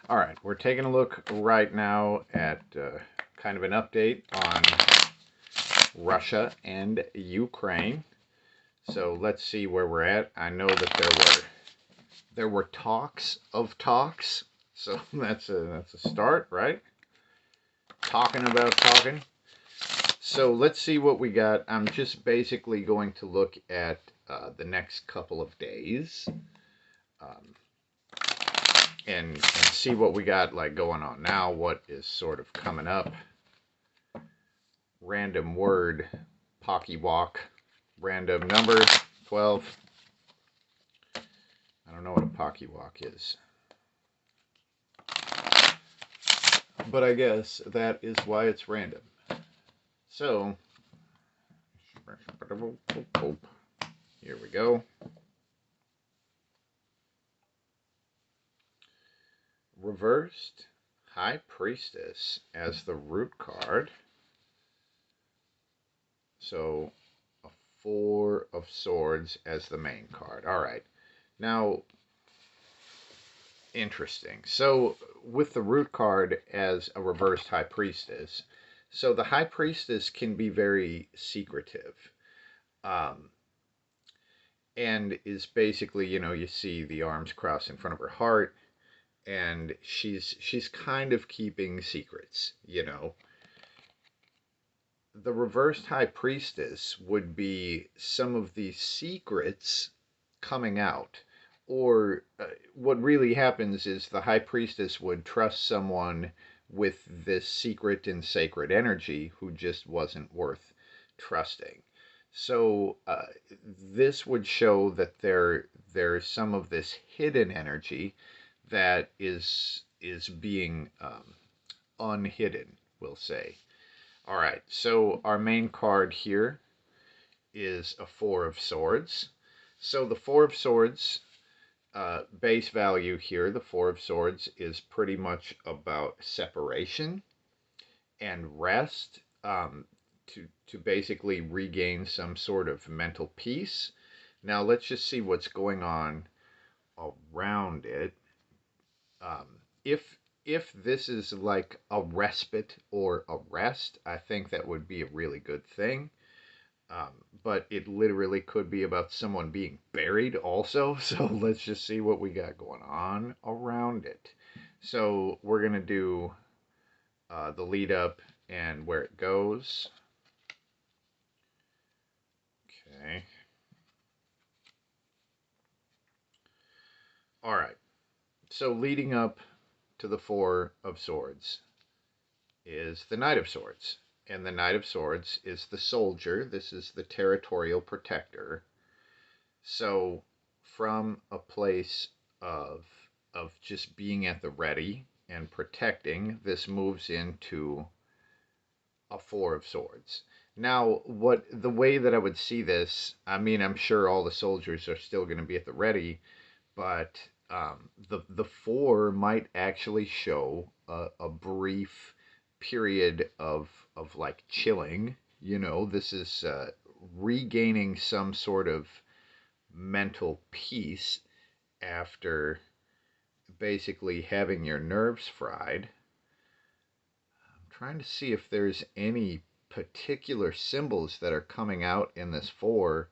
All right, we're taking a look right now at kind of an update on Russia and Ukraine. So let's see where we're at. I know that there were talks of talks, so that's a start, right? Talking about talking. So let's see what we got. I'm just basically going to look at the next couple of days. Um, and see what we got like going on now, what is sort of coming up. Random word, Pocky Walk, random number, 12. I don't know what a Pocky Walk is. But I guess that is why it's random. So, here we go. Reversed High Priestess as the root card. So, a 4 of Swords as the main card. All right. Now, interesting. So, with the root card as a reversed High Priestess, so the High Priestess can be very secretive. Um, and is basically, you see the arms crossed in front of her heart, and she's kind of keeping secrets. The reversed High Priestess would be some of these secrets coming out. Or what really happens is the High Priestess would trust someone with this secret and sacred energy who just wasn't worth trusting. So this would show that there's some of this hidden energy that is being unhidden, we'll say. All right, so our main card here is a 4 of Swords. So the 4 of Swords, base value here, the 4 of Swords is pretty much about separation and rest, to basically regain some sort of mental peace. Now let's just see what's going on around it. If this is like a respite or a rest, I think that would be a really good thing. But it literally could be about someone being buried also. So let's just see what we got going on around it. So we're going to do the lead up and where it goes. Okay. All right. So leading up to the 4 of Swords is the Knight of Swords. And the Knight of Swords is the soldier. This is the territorial protector. So from a place of just being at the ready and protecting, this moves into a 4 of Swords. Now, the way that I would see this, I mean, I'm sure all the soldiers are still going to be at the ready, but the 4 might actually show a brief period of like chilling. This is regaining some sort of mental peace after basically having your nerves fried. I'm trying to see if there's any particular symbols that are coming out in this 4,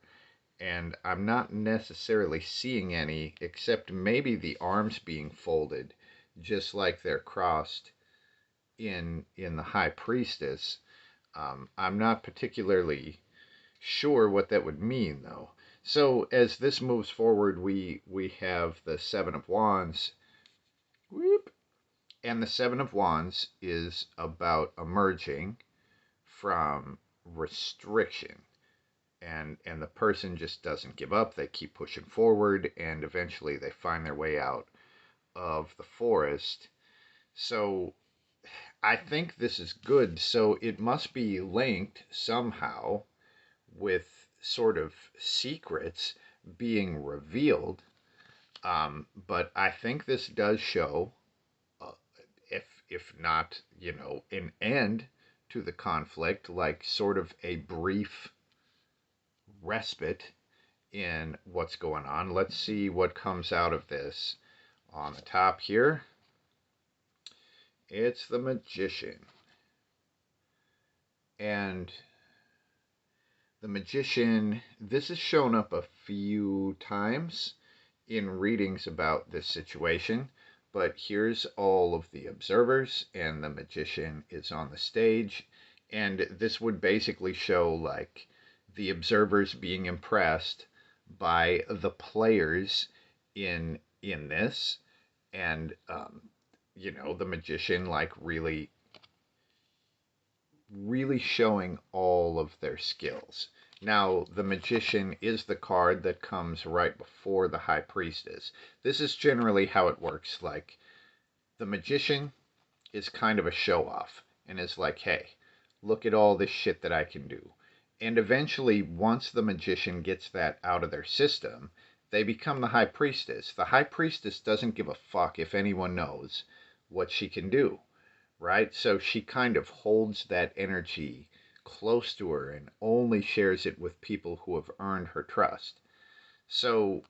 and I'm not necessarily seeing any, except maybe the arms being folded just like they're crossed in the High Priestess. I'm not particularly sure what that would mean, though. So as this moves forward, we have the 7 of Wands. Whoop. And the 7 of Wands is about emerging from restriction. And the person just doesn't give up. They keep pushing forward, and eventually they find their way out of the forest. So I think this is good. So it must be linked somehow with sort of secrets being revealed. But I think this does show, uh, if not, an end to the conflict, like sort of a brief respite in what's going on. Let's see what comes out of this on the top here. It's the Magician. And the Magician, this has shown up a few times in readings about this situation, but here's all of the observers, and the Magician is on the stage. And this would basically show like the observers being impressed by the players in this, and the Magician like really showing all of their skills. Now, the Magician is the card that comes right before the High Priestess. This is generally how it works. Like, the Magician is kind of a show off and is like, hey, look at all this shit that I can do. And eventually, once the Magician gets that out of their system, they become the High Priestess. The High Priestess doesn't give a fuck if anyone knows what she can do, right? So she kind of holds that energy close to her and only shares it with people who have earned her trust. So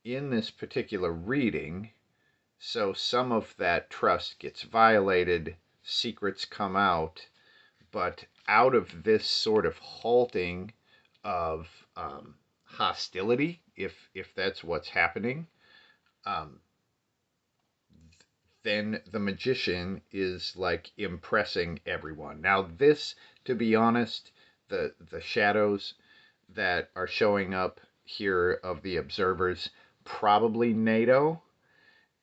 in this particular reading, so some of that trust gets violated, secrets come out, but out of this sort of halting of hostility, if that's what's happening, um, then the Magician is like impressing everyone. Now this, to be honest, the shadows that are showing up here of the observers, probably NATO,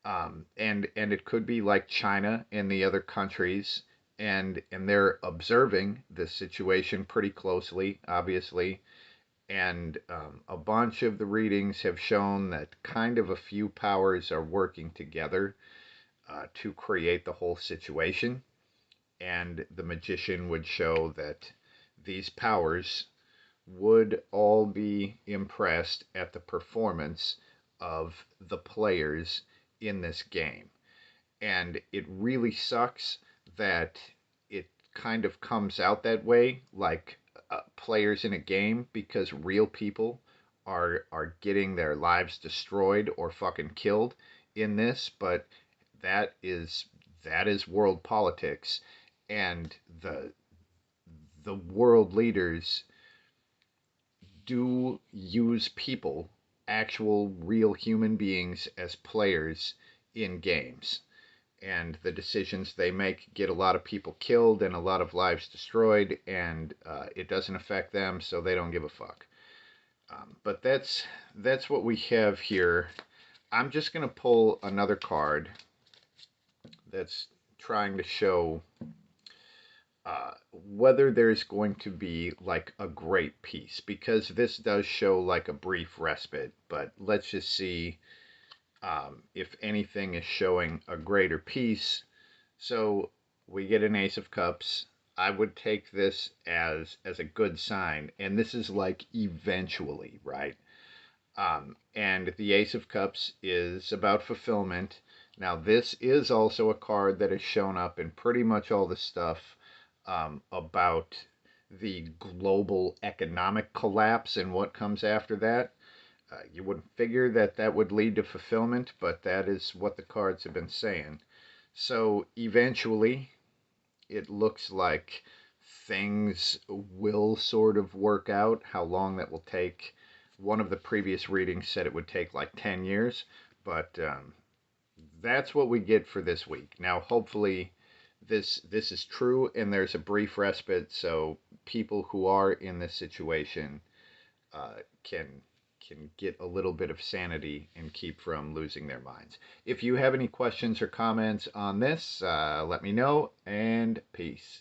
and it could be like China and the other countries, and they're observing this situation pretty closely, obviously. And a bunch of the readings have shown that kind of a few powers are working together to create the whole situation. And the Magician would show that these powers would all be impressed at the performance of the players in this game. And it really sucks that it kind of comes out that way, like players in a game, because real people are getting their lives destroyed or fucking killed in this. But that is that is world politics, and the world leaders do use people, actual real human beings, as players in games. And the decisions they make get a lot of people killed and a lot of lives destroyed, and it doesn't affect them, so they don't give a fuck. But that's what we have here. I'm just going to pull another card that's trying to show whether there's going to be like a great peace, because this does show like a brief respite, but let's just see if anything is showing a greater peace. So we get an Ace of Cups. I would take this as a good sign, and this is like eventually, right? And the Ace of Cups is about fulfillment. Now, this is also a card that has shown up in pretty much all the stuff about the global economic collapse and what comes after that. You wouldn't figure that that would lead to fulfillment, but that is what the cards have been saying. So eventually, it looks like things will sort of work out. How long that will take, one of the previous readings said it would take like 10 years, but that's what we get for this week. Now, hopefully, this is true, and there's a brief respite, so people who are in this situation can get a little bit of sanity and keep from losing their minds. If you have any questions or comments on this, let me know, and peace.